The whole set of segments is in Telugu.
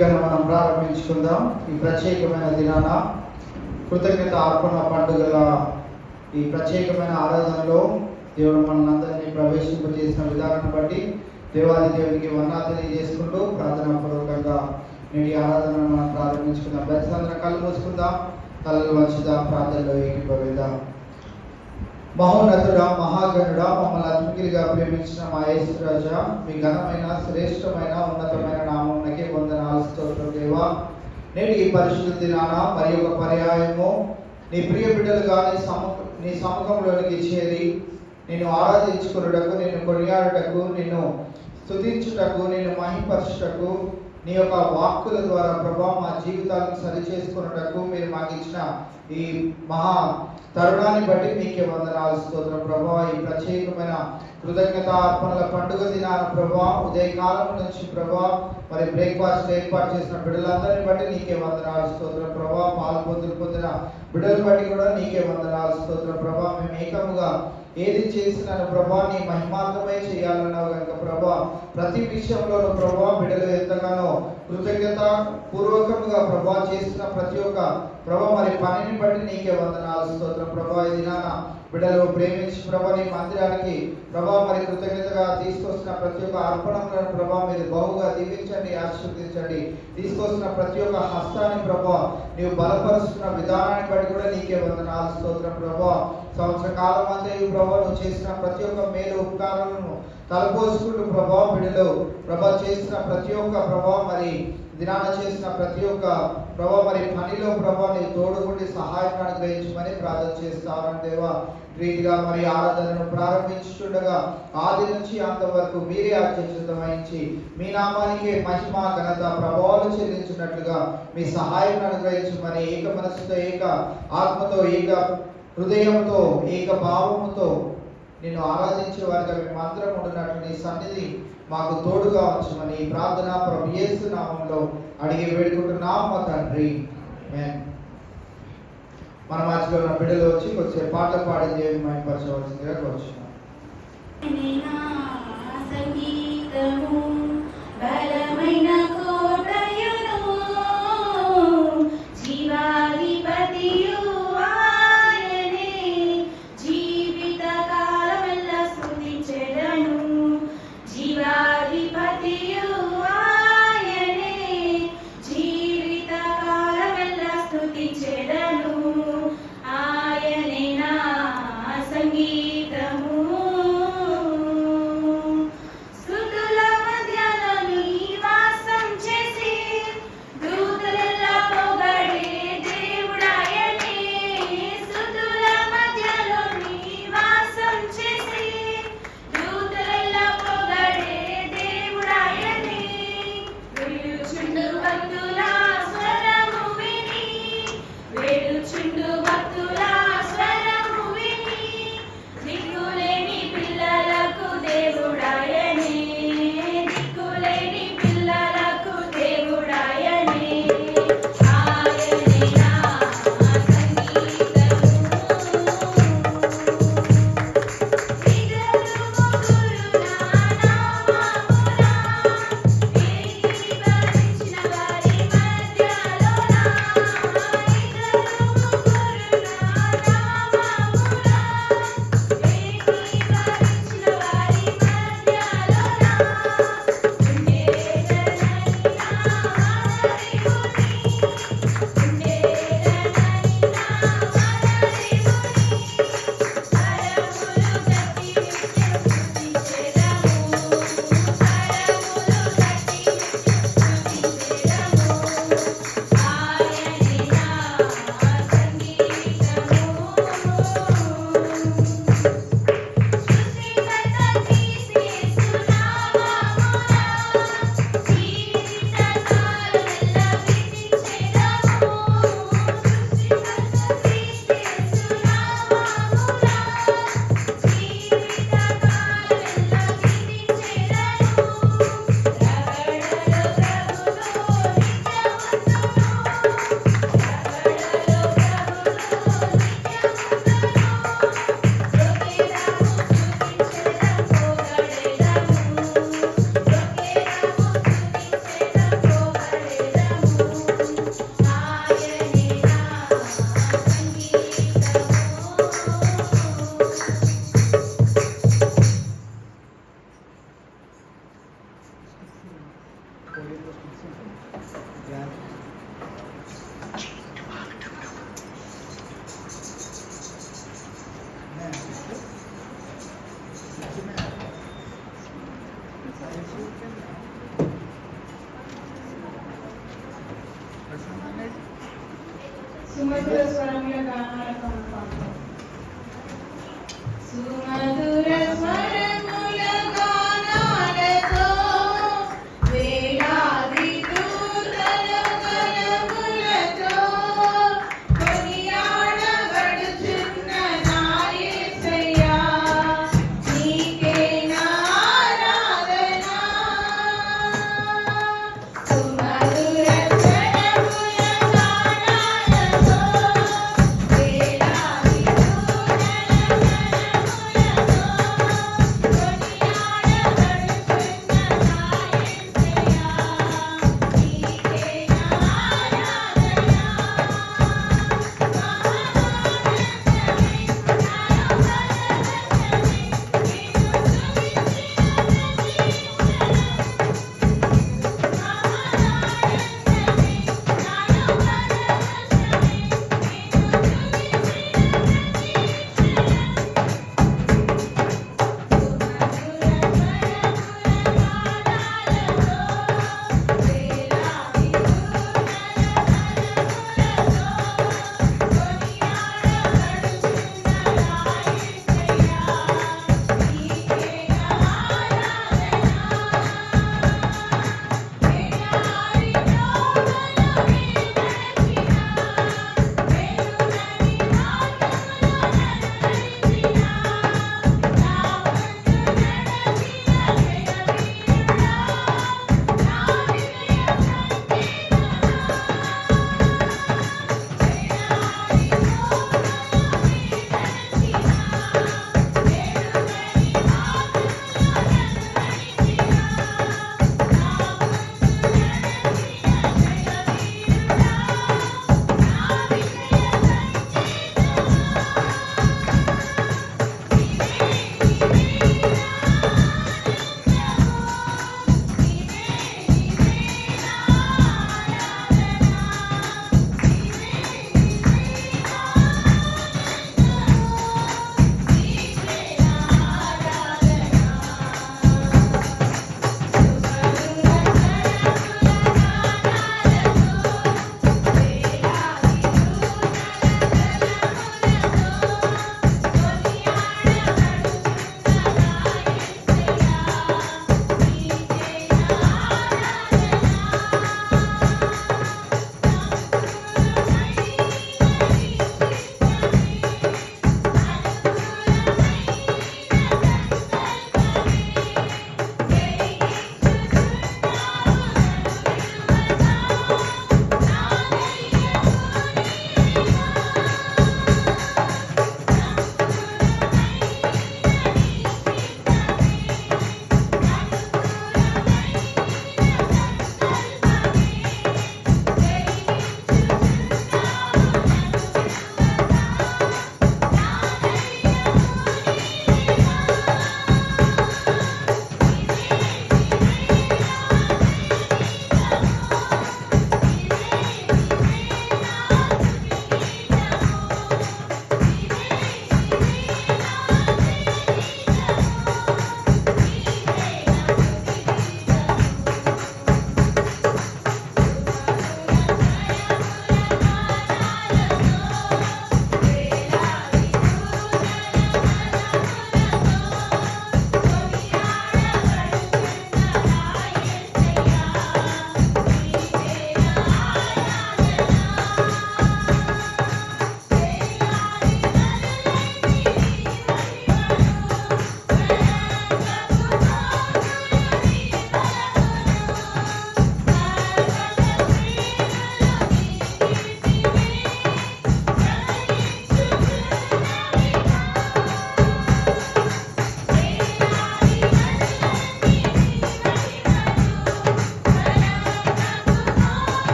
మనం ప్రారంభించుకుందాం. ఈ ప్రత్యేకమైన దినాన కృతజ్ఞత అర్పణ పండుగల ఈ ప్రత్యేకమైన ఆరాధనలో దేవుడు మనందరినీ ప్రవేశింపజేసిన విధానం బట్టి దేవాది దేవునికి వందనాలు తెలియజేసుకుంటూ ప్రార్థనా పూర్వకంగా నేటి ఆరాధనను మనం ప్రారంభించుకుందాం. ప్రతిసారి కళ్ళు మూసుకుందాం, కళ్ళు వంచుదాం, ప్రార్థనలో ఏకీభవిద్దాం. మహోన్నతుడా, మహాగణుడా, మమ్మల్ని అద్భుతంగా ప్రేమించిన మా యేసు రాజా, మీ ఘనమైన శ్రేష్టమైన ఉన్నతమైన నామమునకే వందనాలు స్తోత్రం దేవా. నేడు ఈ పరిశుద్ధ దినాన మరి ఒక పర్యాయము నీ ప్రియ బిడ్డలుగా నీ సముఖంలోనికి చేరి నిన్ను ఆరాధించుకున్నటకు, నిన్ను కొనియాడుటకు, నిన్ను స్తుతించుటకు, నిన్ను మహిమపరచుటకు, నీ యొక్క వాక్కుల ద్వారా ప్రభా మా జీవితాలను సరిచేసుకున్నటకు మీరు మాకు ఇచ్చిన ఈ మహా తరుణాన్ని బట్టి మీకే వందనాలు స్తోత్రం ప్రభా. ఈ ప్రత్యేకమైన కృతజ్ఞత అర్పణల పండుగ దినాన ప్రభా ఉదయకాలం నుంచి ప్రభా మరి బ్రేక్ఫాస్ట్ ఏర్పాటు చేసిన బిడ్డలందరినీ బట్టి నీకే వందనాలు స్తోత్రం ప్రభా. పాలు పొందిన బిడ్డలు బట్టి కూడా నీకే వందనాలు స్తోత్రం ప్రభా. మేము ఏకముగా ఏది చేసినాను ప్రభా నీ మహిమార్థమై చేయాలన్నావు కనుక ప్రభా ప్రతి విషయంలోనూ ప్రభా బిడ్డలు ఎంతగానో కృతజ్ఞత పూర్వకముగా ప్రభా చేసిన ప్రతి ఒక్క ప్రభా మరి పనిని బట్టి నీకే వందనాలు స్తోత్రం ప్రభా. ఈ దినాన బిడ్డలు ప్రేమించి ప్రభా నీ మందిరానికి ప్రభా మరి కృతజ్ఞతగా తీసుకొస్తున్న ప్రతి ఒక్క అర్పణలను ప్రభా మీరు బహుగా దీవించండి, ఆశీర్వదించండి. తీసుకొస్తున్న ప్రతి ఒక్క హస్తాన్ని ప్రభా నీవు బలపరుస్తున్న విధానాన్ని బట్టి కూడా నీకే వందనాలు స్తోత్రం ప్రభా. సంవత్సర కాలం అంతే ప్రభా నువ్వు చేసిన ప్రతి ఒక్క మేలు ఉపకారాలను తలపోసుకుంటూ ప్రభా బిడ్డలు ప్రభా చేసిన ప్రతి ఒక్క ప్రభా మరి దినాన చేసిన ప్రతి ఒక్క ప్రభా మరి పనిలో ప్రభా నీ తోడుగుండి సహాయం అనుగ్రహించమని ప్రార్థన చేస్తామని దేవా. రీతిగా మరి ఆరాధనను ప్రారంభించుండగా ఆది నుంచి అంతవరకు మీరే అధ్యక్షత వహించి మీ నామానికి మహిమ ఘనత ప్రభావాలు చెల్లించినట్లుగా మీ సహాయం అనుగ్రహించమని ఏక మనసుతో, ఏక ఆత్మతో, ఏక హృదయంతో, ఏక భావముతో నిన్ను ఆరాధించే వారిగా మేమందరం ఉండినట్లు నీ సన్నిధి మాకు తోడుగా ఉంచమని ప్రార్థన ప్రభు యేసు నామములో అడిగి వేడుకుంటున్నాం మా తండ్రి. మన మధ్యలో ఉన్న బిడ్డలు వచ్చి కొంచెం పాట పాడి దేవుని మహిమపరచవలసిందిగా కోరుచున్నాం. Bye. సుమధుర స్వరముల గానాలతో సుమధుర స్వరముల గానాలతో వేలాది దూతల గళములతో కొనియాడబడుచున్న నా యేసయ్యా నీకే నా ఆరాధన సుమధుర స్వరముల గానాలతో వేలాది దూతల గళములతో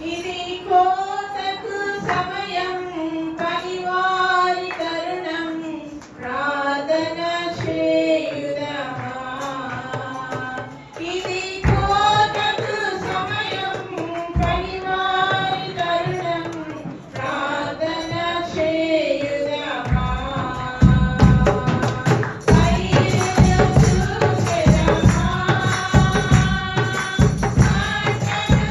ఇది కోతకు సమయం పనివారి తరుణం ప్రార్థన చేయుదమా. ఇది కోతకు సమయం పనివారి తరుణం ప్రార్థన చేయుదమా. పైరును చూచెదమా, మాటలు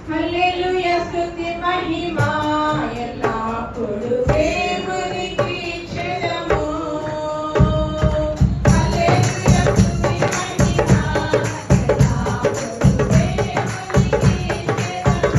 హల్లెలూయా స్తుతి మహిమా ఎల్లప్పుడూ దేవునికి చెదము. హల్లెలూయా స్తుతి మహిమా ఎల్లప్పుడూ దేవునికి చెదము.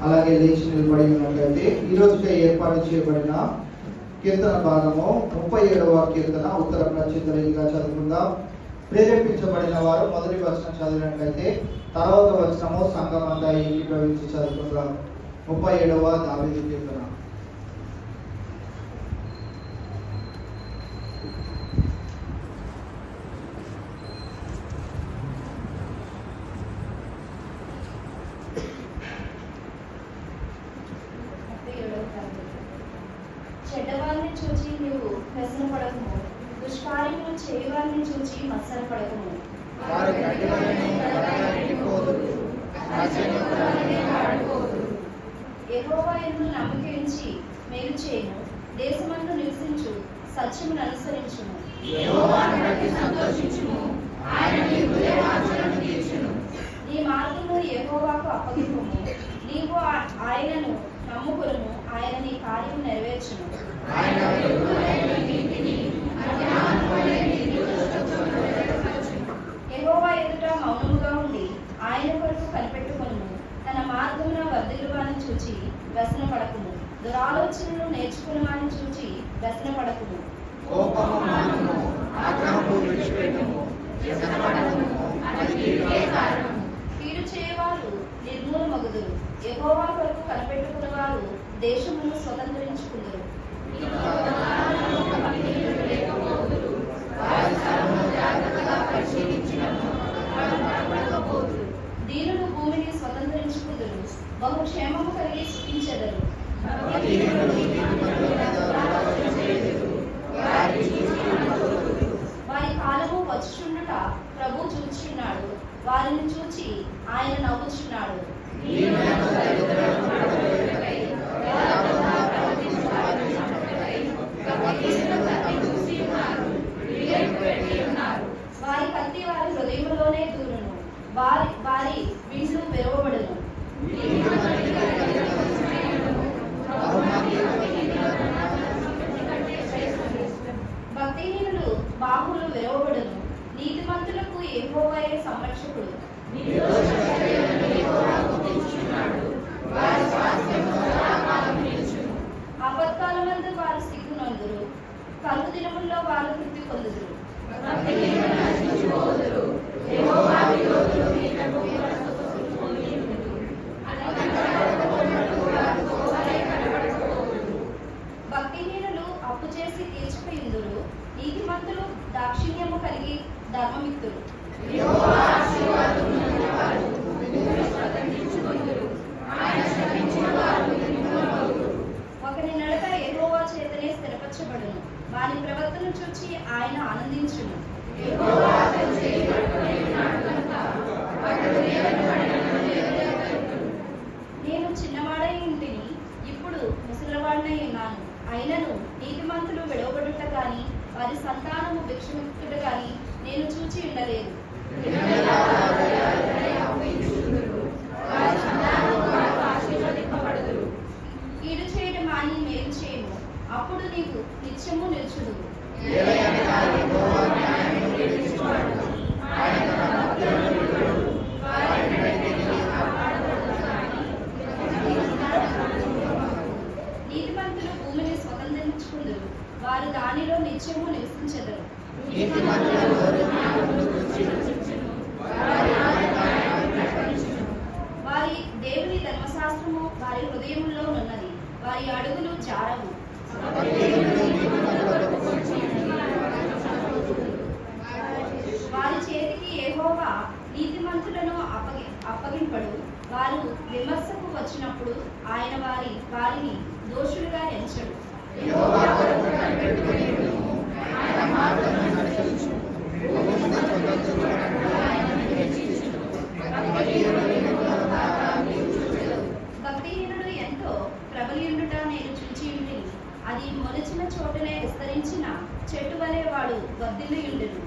అలాగే లేచి నిలబడి ఉన్నట్లయితే ఈ రోజుకే ఏర్పాటు చేయబడిన కీర్తన భాగము 37వ కీర్తన ఉత్తర ప్రత్యుత్తరంగా చదువుకుందాం. ప్రేరేపించబడిన వారు మొదటి వచనం చదివినట్లయితే తర్వాత వచనము సంఘం అంతా ఏకీభవించి చదువుకుందాం. 37వ దావీదు కీర్తన. చెడ్డవారిని చూచి నీవు వ్యసనపడకము, దుష్కార్యములు చేయవారిని చూచి మత్సరపడకము. యెహోవా యందు నమ్మిక ఉంచి మేలు చేయుము, దేశమందు నివసించు సత్యమును అనుసరించుము. నీ మార్గమును యెహోవాకు అప్పగింపుము, నీవు ఆయనను నమ్ముకొనుము, ఆయన నీ కార్యము నెరవేర్చును. యెహోవా ఎదుట మౌనముగా ఉండి ఆయన కొరకు కనిపెట్టుకొనుము, తన మార్గమున వర్ధిల్లువాని చూచి వ్యసనపడకుము, దురాలోచనలు నేర్చుకున్నవాని చూచి వ్యసనపడకుము. కీడు చేయవారు నిర్మూలమగుదురు, యెహోవా కొరకు కనిపెట్టుకున్న వారు దేశమును స్వతంత్రించుకుందరు. దీనులు భూమిని స్వతంత్రించుకుందరు, బహు క్షేమము కలిగి సుఖించెదరు. వారి కాలము వచ్చుచుండుట ప్రభు చూచుచున్నాడు, వారిని చూచి ఆయన నవ్వుచున్నాడు. వారి కత్తి వారి హృదయములోనే దూరును, వారి విండ్లు విరవబడును. భక్తిహీనులు బాహులు విరవబడును, నీతిమంతులకు యెహోవాయే సంరక్షకుడు. ఆపత్కాలమందు వారు సిగ్గునందురు, కరువు దినముల్లో వారు తృప్తి పొందుదురు. భక్తిహీనులు అప్పు చేసి తీర్చిపోయిందురు, నీతిమంతులు దాక్షిణ్యము కలిగి ధర్మమిత్తురు. ఒకరి నడక యెహోవా చేతనే స్థిరపరచబడును, వారి ప్రవర్తన చూచి ఆయన ఆనందించును. నేను చిన్నవాడై ఉంటిని, ఇప్పుడు ముసలివాడినై ఉన్నాను. అయినను నీతిమంతులు విడవబడుట గాని వారి సంతానము భిక్షమిత్తుట గాని నేను చూచి ఉండలేదు. కీడు చేయడం మాని మేలు చేయము, అప్పుడు నీవు నిత్యము నిలుచుదు. నీతిమంతులు భూమిని స్వతంత్రించుకుందరు, వారు దానిలో నిత్యము నివసించెదరు. వారి దేవుని ధర్మశాస్త్రము వారి హృదయములో ఉన్నది, వారి అడుగులు జారవు. వారి చేతికి యెహోవా నీతిమంతులను అప్పగింపడు, వారు విమర్శకు వచ్చినప్పుడు ఆయన వారిని దోషులుగా ఎంచడు. భక్తిహీనుడు ఎంతో ప్రబలియుండుట నేను చూచి ఉంటిని, అది మొలిచిన చోటనే విస్తరించిన చెట్టు వలె వాడు వర్ధిల్లియుండును.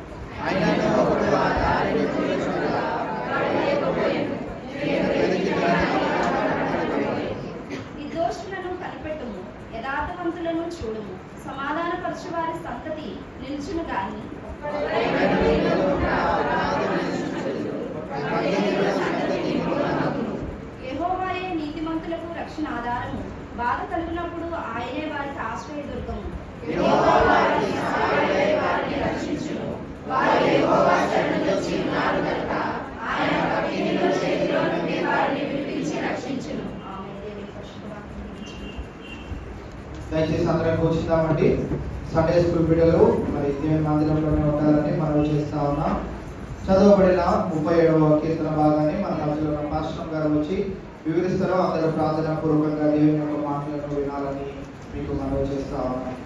నిర్దోషులను కనిపెట్టుము, యథార్థవంతులను చూడుము, సమాధానపరచు వారి సంతతి నిలుచును గాని యెహోవాయే నీతిమంతులకు రక్షణ ఆధారము. బాధ కలిగినప్పుడు ఆయనే వారికి ఆశ్రయ దుర్గము. యెహోవా వారికి సహాయుడై వారిని రక్షించును. వారు యెహోవా శరణు వచ్చి ఉన్నారు కనుక ఆయన కత్తిలో చేతిలో నుండి వారిని విడిపించి రక్షించును. ఆమేన్. దేవుని పరిశుద్ధ వాక్యం దీవించును. దయచేసి అందరం కూర్చుందామండి. సండే స్కూల్ బిడ్డలు మరి దేవుని మందిరంలోనే ఉండాలని మనం చేస్తా ఉన్నాం. చదవబడిన 37వ కీర్తన భాగాన్ని మన మధ్యలో ఉన్న పాస్టర్ గారు వచ్చి వివరిస్తారో అందరూ ప్రార్థన పూర్వకంగా దేవుని యొక్క మాటలను వినాలని మీకు మనం చేస్తా ఉన్నాం.